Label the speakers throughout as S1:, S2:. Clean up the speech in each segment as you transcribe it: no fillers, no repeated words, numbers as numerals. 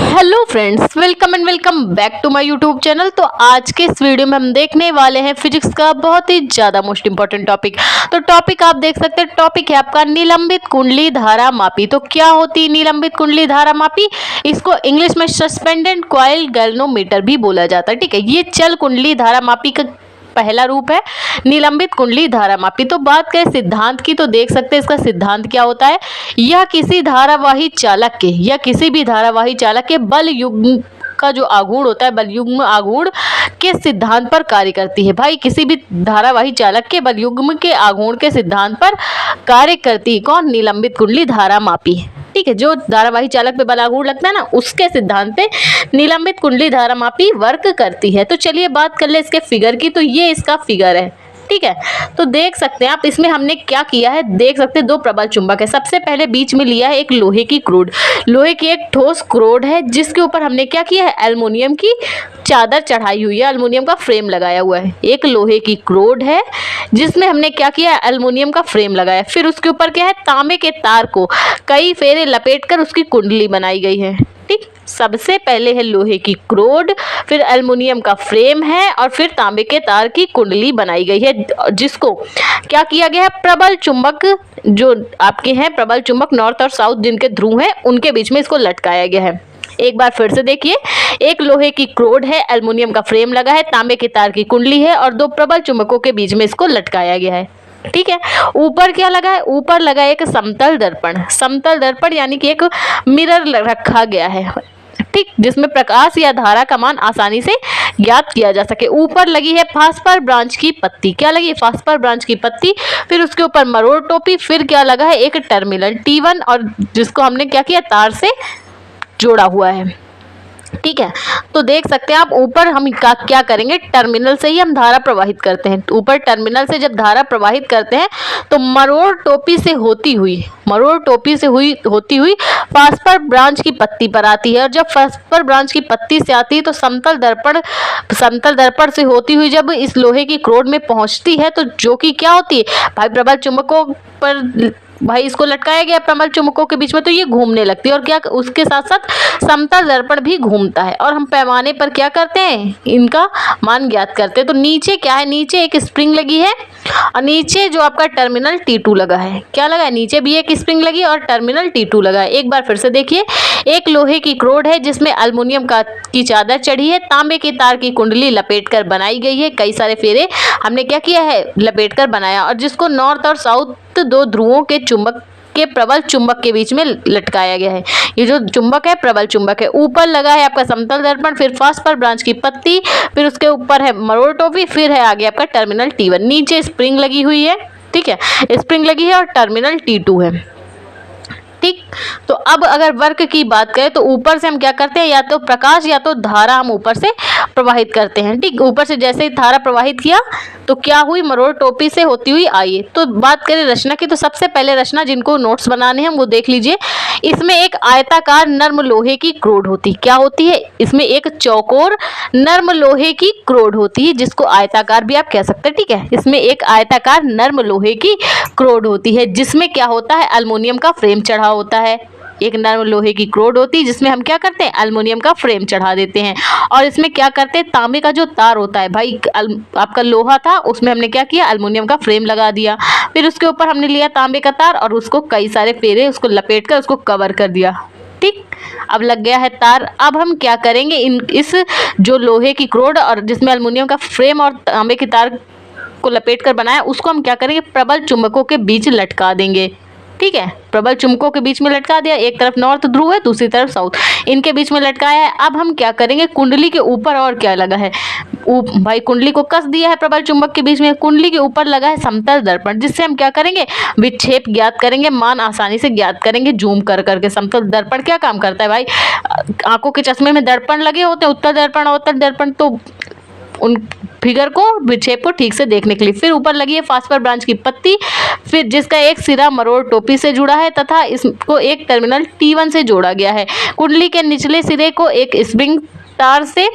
S1: Hello friends, welcome and welcome back to my YouTube channel. तो आज के इस वीडियो में हम देखने वाले हैं फिजिक्स का बहुत ही ज़्यादा मोस्ट इंपॉर्टेंट टॉपिक। तो टॉपिक आप देख सकते हैं, टॉपिक है आपका निलंबित कुंडली धारा मापी। तो क्या होती है निलंबित कुंडली धारा मापी? इसको इंग्लिश में सस्पेंडेड कॉइल गैल्वेनोमीटर भी बोला जाता है। ठीक है, ये चल कुंडली धारा मापी का पहला रूप है निलंबित कुंडली धारा मापी। तो बात करें सिद्धांत की, तो देख सकते हैं इसका सिद्धांत क्या होता है। यह किसी धारावाही चालक के या किसी भी धारावाही चालक के बल युग्म का जो आघूर्ण होता है, बल युग्म आघूर्ण के सिद्धांत पर कार्य करती है। भाई किसी भी धारावाही चालक के बल युग्म के आघूर्ण के सिद्धांत पर कार्य करती है कौन? निलंबित कुंडली धारा मापी। ठीक है, जो धारावाही चालक पे बल आघूर्ण लगता है ना, उसके सिद्धांत पे निलंबित कुंडली धारा मापी वर्क करती है। तो चलिए बात कर ले इसके फिगर की। तो ये इसका फिगर है। ठीक है, तो देख सकते हैं आप इसमें हमने क्या किया है। देख सकते हैं दो प्रबल चुंबक है। सबसे पहले बीच में लिया है एक लोहे की क्रोड, लोहे की एक ठोस क्रोड है जिसके ऊपर हमने क्या किया है, एल्युमिनियम की चादर चढ़ाई हुई है, एल्युमिनियम का फ्रेम लगाया हुआ है। एक लोहे की क्रोड है जिसमें हमने क्या किया, एल्युमिनियम का फ्रेम लगाया। फिर उसके ऊपर क्या है, तांबे के तार को कई फेरे लपेटकर उसकी कुंडली बनाई गई है। ठीक, सबसे पहले है लोहे की क्रोड, फिर एल्युमिनियम का फ्रेम है और फिर तांबे के तार की कुंडली बनाई गई है, जिसको क्या किया गया है, प्रबल चुंबक जो आपके हैं, प्रबल चुंबक नॉर्थ और साउथ जिनके ध्रुव हैं उनके बीच में इसको लटकाया गया है। एक बार फिर से देखिए, एक लोहे की क्रोड है, एल्युमिनियम का फ्रेम लगा है, तांबे के तार की कुंडली है और दो प्रबल चुंबकों के बीच में इसको लटकाया गया है। ठीक है, ऊपर क्या लगा है, ऊपर लगा है एक समतल दर्पण। समतल दर्पण यानी कि एक मिरर रखा गया है। ठीक, जिसमें प्रकाश या धारा का मान आसानी से ज्ञात किया जा सके। ऊपर लगी है फास्फर ब्रांच की पत्ती। क्या लगी है, फास्फर ब्रांच की पत्ती। फिर उसके ऊपर मरोड़ टोपी। फिर क्या लगा है, एक टर्मिनल T1 और जिसको हमने क्या किया, तार से जोड़ा हुआ है। ठीक है, तो देख सकते हैं आप ऊपर हम क्या करेंगे, टर्मिनल से ही हम धारा प्रवाहित करते हैं। ऊपर टर्मिनल से जब धारा प्रवाहित करते हैं तो मरोड़ टोपी से होती हुई फास्फर ब्रांच की पत्ती पर आती है। और जब फास्फर ब्रांच की पत्ती से आती है तो समतल दर्पण से होती हुई जब इस लोहे की क्रोड में पहुंचती है, तो जो कि क्या होती है भाई, प्रबल चुंबकों पर भाई इसको लटकाया गया प्रबल चुंबकों के बीच में, तो ये घूमने लगती है। और क्या, उसके साथ साथ समतल दर्पण भी घूमता है और हम पैमाने पर क्या करते हैं, इनका मान ज्ञात करते हैं। तो नीचे क्या है, नीचे एक स्प्रिंग लगी है और नीचे जो आपका टर्मिनल T2 लगा है। क्या लगा है, नीचे भी एक स्प्रिंग लगी और टर्मिनल T2 लगा है। एक बार फिर से देखिए, एक लोहे की क्रोड है जिसमें एल्युमिनियम की चादर चढ़ी है, तांबे के तार की कुंडली लपेटकर बनाई गई है। कई सारे फेरे हमने क्या किया है, लपेटकर बनाया, और जिसको नॉर्थ और साउथ दो ध्रुवों के चुंबक के प्रबल चुंबक के बीच में लटकाया गया है। ये जो चुंबक है प्रबल चुंबक है। ऊपर लगा है आपका समतल दर्पण, फिर फास्फर ब्रांच की पत्ती, फिर उसके ऊपर है मरोड़ टोपी, फिर है आगे आपका टर्मिनल T1। नीचे स्प्रिंग लगी हुई है। ठीक है, स्प्रिंग लगी है और टर्मिनल T2 है। ठीक, तो अब अगर वर्क की बात करें तो ऊपर से हम क्या करते हैं, या तो प्रकाश या तो धारा हम ऊपर से प्रवाहित करते हैं। ठीक, ऊपर से जैसे ही धारा प्रवाहित किया तो क्या हुई, मरोड़ टोपी से होती हुई आई। तो बात करें रचना की, तो सबसे पहले रचना जिनको नोट्स बनाने हैं वो देख लीजिए। इसमें एक आयताकार नर्म लोहे की क्रोड होती, क्या होती है, इसमें एक चौकोर नर्म लोहे की क्रोड होती है, जिसको आयताकार भी आप कह सकते हैं। ठीक है, इसमें एक आयताकार नर्म लोहे की क्रोड होती है जिसमें क्या होता है, एल्युमिनियम का फ्रेम चढ़ा होता है। एक नर्म लोहे की क्रोड होती है जिसमें हम क्या करते हैं, एल्युमिनियम का फ्रेम चढ़ा देते हैं। और इसमें क्या करते हैं, तांबे का जो तार होता है, भाई आपका लोहा था उसमें हमने क्या किया, एल्युमिनियम का फ्रेम लगा दिया। फिर उसके ऊपर हमने लिया तांबे का तार और उसको कई सारे फेरे उसको लपेट कर उसको कवर कर दिया। ठीक, अब लग गया है तार। अब हम क्या करेंगे, इस जो लोहे की क्रोड और जिसमें एल्युमिनियम का फ्रेम और तांबे के तार को लपेट कर बनाया, उसको हम क्या करेंगे, प्रबल चुंबकों के बीच लटका देंगे। ठीक है, प्रबल चुंबकों के बीच में लटका दिया। एक तरफ नॉर्थ ध्रुव है, दूसरी तरफ साउथ, इनके बीच में लटकाया है। अब हम क्या करेंगे, कुंडली के ऊपर और क्या लगा है, भाई कुंडली को कस दिया है प्रबल चुंबक के बीच में। कुंडली के ऊपर लगा है समतल दर्पण, जिससे हम क्या करेंगे, विक्षेप ज्ञात करेंगे, मान आसानी से ज्ञात करेंगे जूम कर करके। समतल दर्पण क्या काम करता है भाई, आंखों के चश्मे में दर्पण लगे होते हैं, उत्तर दर्पण और उत्तर दर्पण, तो उन फिगर को, विक्षेप को ठीक से देखने के लिए। फिर ऊपर लगी है फास्फर ब्रांच की पत्ती, फिर जिसका एक सिरा मरोड़ टोपी से जुड़ा है तथा इसको एक टर्मिनल T1 से जोड़ा गया है। कुंडली के निचले सिरे को एक स्प्रिंग तार से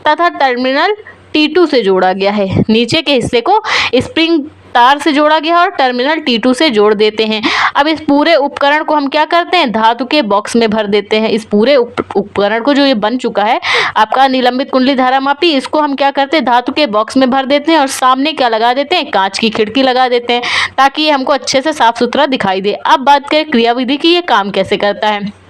S1: तथा टर्मिनल T2 से जोड़ा गया है। नीचे के हिस्से को स्प्रिंग तार से जोड़ा गया और टर्मिनल T2 से जोड़ देते हैं। अब इस पूरे उपकरण को हम क्या करते हैं, धातु के बॉक्स में भर देते हैं। इस पूरे उपकरण को जो ये बन चुका है आपका निलंबित कुंडली धारा मापी, इसको हम क्या करते हैं, धातु के बॉक्स में भर देते हैं और सामने क्या लगा देते हैं, कांच की खिड़की लगा देते हैं ताकि ये हमको अच्छे से साफ सुथरा दिखाई दे। अब बात करें क्रियाविधि की, ये काम कैसे करता है।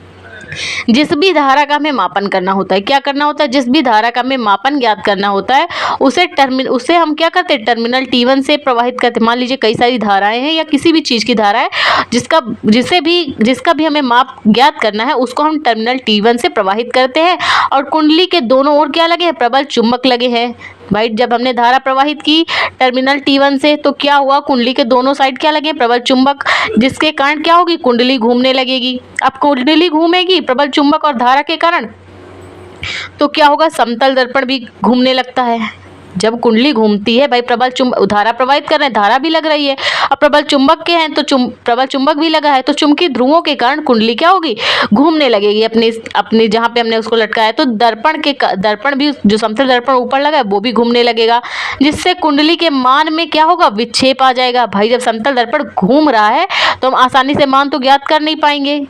S1: जिस भी धारा का हमें मापन करना होता है, क्या करना होता है, जिस भी धारा का हमें मापन ज्ञात करना होता है उसे हम क्या करते हैं, टर्मिनल T1 से प्रवाहित करते हैं। मान लीजिए कई सारी धाराएं हैं या किसी भी चीज़ की धारा है जिसका भी हमें माप ज्ञात करना है, उसको हम टर्मिनल T1 से प्रवाहित करते हैं। और कुंडली के दोनों ओर क्या लगे हैं, प्रबल चुंबक लगे हैं। भाई जब हमने धारा प्रवाहित की टर्मिनल T1 से तो क्या हुआ, कुंडली के दोनों साइड क्या लगे, प्रबल चुंबक, जिसके कारण क्या होगी, कुंडली घूमने लगेगी। अब कुंडली घूमेगी प्रबल चुंबक और धारा के कारण, तो क्या होगा, समतल दर्पण भी घूमने लगता है। जब कुंडली घूमती है, भाई प्रबल चुंबक, धारा प्रवाहित कर रहे हैं, धारा भी लग रही है, अब प्रबल चुंबक के हैं तो प्रबल चुंबक भी लगा है, तो चुंबकीय ध्रुवों के कारण कुंडली क्या होगी, घूमने लगेगी अपने जहाँ पे हमने उसको लटकाया है। तो दर्पण भी, जो समतल दर्पण ऊपर लगा है वो भी घूमने लगेगा, जिससे कुंडली के मान में क्या होगा, विक्षेप आ जाएगा। भाई जब समतल दर्पण घूम रहा है तो हम आसानी से मान तो ज्ञात कर नहीं पाएंगे,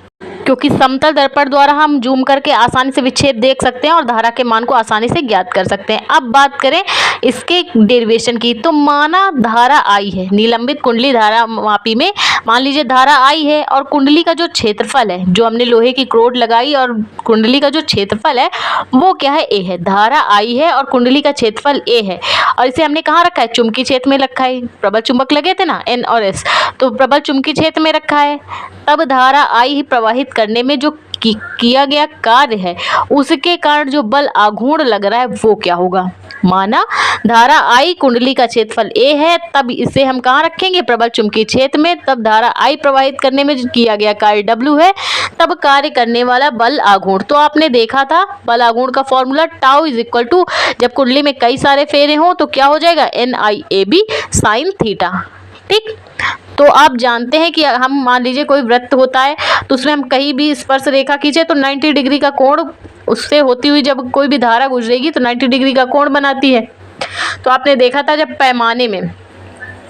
S1: क्योंकि समतल दर्पण द्वारा हम जूम करके आसानी से विक्षेप देख सकते हैं और धारा के मान को आसानी से ज्ञात कर सकते हैं। अब बात करें इसके डेरिवेशन की, तो माना धारा आई है, निलंबित कुंडली धारा मापी में मान लीजिए धारा आई है और कुंडली का जो क्षेत्रफल है, जो हमने लोहे की क्रोड लगाई और कुंडली का जो क्षेत्रफल है वो क्या है, ए है। धारा आई है और कुंडली का क्षेत्रफल ए है और इसे हमने कहाँ रखा है, चुंबकीय क्षेत्र में रखा है। प्रबल चुंबक लगे थे ना N और S, तो प्रबल चुंबकीय क्षेत्र में रखा है। तब धारा आई ही प्रवाहित करने में जो किया गया कार्य है उसके कारण जो बल आघूर्ण लग रहा है वो क्या होगा। माना धारा आई, कुंडली का क्षेत्रफल ए है, तब इसे हम कहाँ रखेंगे, प्रबल चुंबकीय क्षेत्र में। तब धारा आई प्रवाहित करने में जो किया गया कार्य W है, तब कार्य करने वाला बल आघूर्ण, तो आपने देखा था बल आघूर्ण का formula tau is equal to, जब कुंडली में कई सारे फेरे हों तो क्या हो जाएगा, NIAB साइन थीटा। ठीक, तो आप जानते हैं कि हम मान लीजिए कोई वृत्त होता है तो उसमें हम कहीं भी स्पर्श रेखा खींचे तो 90 डिग्री का कोण उससे होती हुई जब कोई भी धारा गुजरेगी तो 90 डिग्री का कोण बनाती है। तो आपने देखा था जब पैमाने में,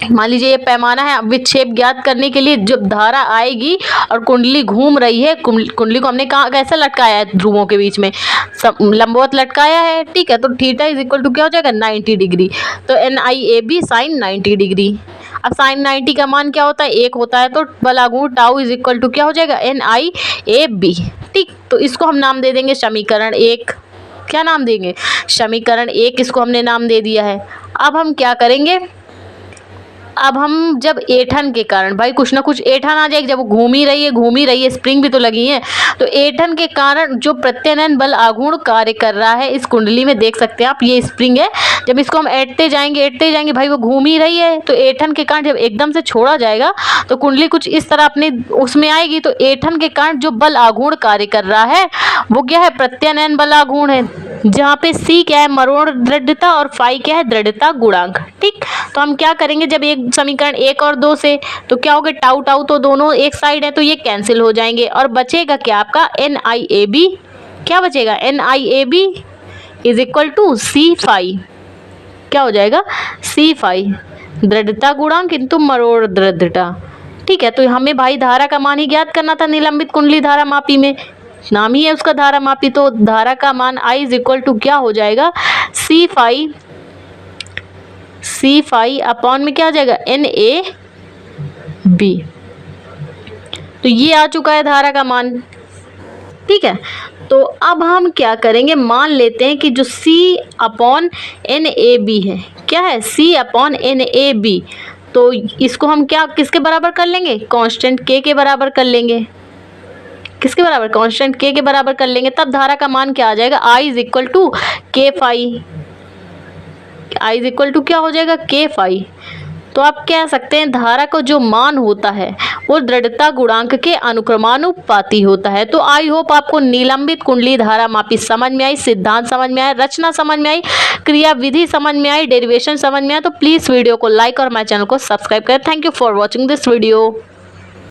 S1: मान लीजिए ये पैमाना है, विक्षेप ज्ञात करने के लिए जब धारा आएगी और कुंडली घूम रही है, कुंडली को हमने कहाँ कैसे लटकाया है, ध्रुवों के बीच में लंबवत लटकाया है। ठीक है, तो थीटा इज इक्वल टू क्या हो जाएगा, 90 डिग्री, तो NIAB साइन 90 डिग्री। अब साइन 90 का मान क्या होता है, 1 होता है, तो बल आघूर्ण टाउ इज इक्वल टू क्या हो जाएगा, NIAB। ठीक, तो इसको हम नाम दे देंगे समीकरण 1। क्या नाम देंगे, समीकरण 1, इसको हमने नाम दे दिया है। अब हम क्या करेंगे, अब हम जब ऐंठन के कारण, भाई कुछ ना कुछ ऐंठन आ जाएगी, जब वो घूम ही रही है, स्प्रिंग भी तो लगी है, तो ऐंठन के कारण जो प्रत्यानयन बल आघूर्ण कार्य कर रहा है इस कुंडली में, देख सकते हैं आप, ये स्प्रिंग है, जब इसको हम ऐंठते जाएंगे भाई वो घूम ही रही है, तो ऐंठन के कारण जब एकदम से छोड़ा जाएगा तो कुंडली कुछ इस तरह अपने उसमें आएगी, तो ऐंठन के कारण जो बल आघूर्ण कार्य कर रहा है वो क्या है, प्रत्यानयन बल आघूर्ण है, जहाँ पे C क्या है, मरोड़ दृढ़ता, और फाई क्या है, दृढ़ता गुणांक। ठीक, तो हम क्या करेंगे, जब एक समीकरण 1 और 2 से तो क्या होगा, टाउ टाउ तो दोनों एक साइड है तो ये कैंसिल हो जाएंगे और बचेगा क्या आपका NIAB, क्या बचेगा, NIAB is equal to C phi, क्या हो जाएगा, C फाई, दृढ़ता गुणांक किंतु मरोड़ दृढ़ता। ठीक है, तो हमें भाई धारा का मान ही ज्ञात करना था निलंबित कुंडली धारा मापी में, नाम ही है उसका धारा मापी, तो धारा का मान I इज इक्वल टू क्या हो जाएगा, C फाई अपॉन में क्या आ जाएगा, NAB। तो ये आ चुका है धारा का मान। ठीक है, तो अब हम क्या करेंगे, मान लेते हैं कि जो C अपॉन NAB है, क्या है, C अपॉन NAB, तो इसको हम क्या किसके बराबर कर लेंगे, कांस्टेंट K के बराबर कर लेंगे। किसके बराबर, कांस्टेंट K के बराबर कर लेंगे, तब धारा का मान क्या आ जाएगा, I is equal to K फाई, I इज इक्वल टू क्या हो जाएगा, K फाई। तो आप कह सकते हैं धारा का जो मान होता है वो दृढ़ता गुणांक के अनुक्रमानुपाती होता है। तो आई होप आपको निलंबित कुंडली धारा मापी समझ में आई, सिद्धांत समझ में आया, रचना समझ में आई, क्रिया विधि समझ में आई, डेरिवेशन समझ में आया। तो प्लीज़ वीडियो को लाइक और हमारे चैनल को सब्सक्राइब करें। Thank you for watching this video.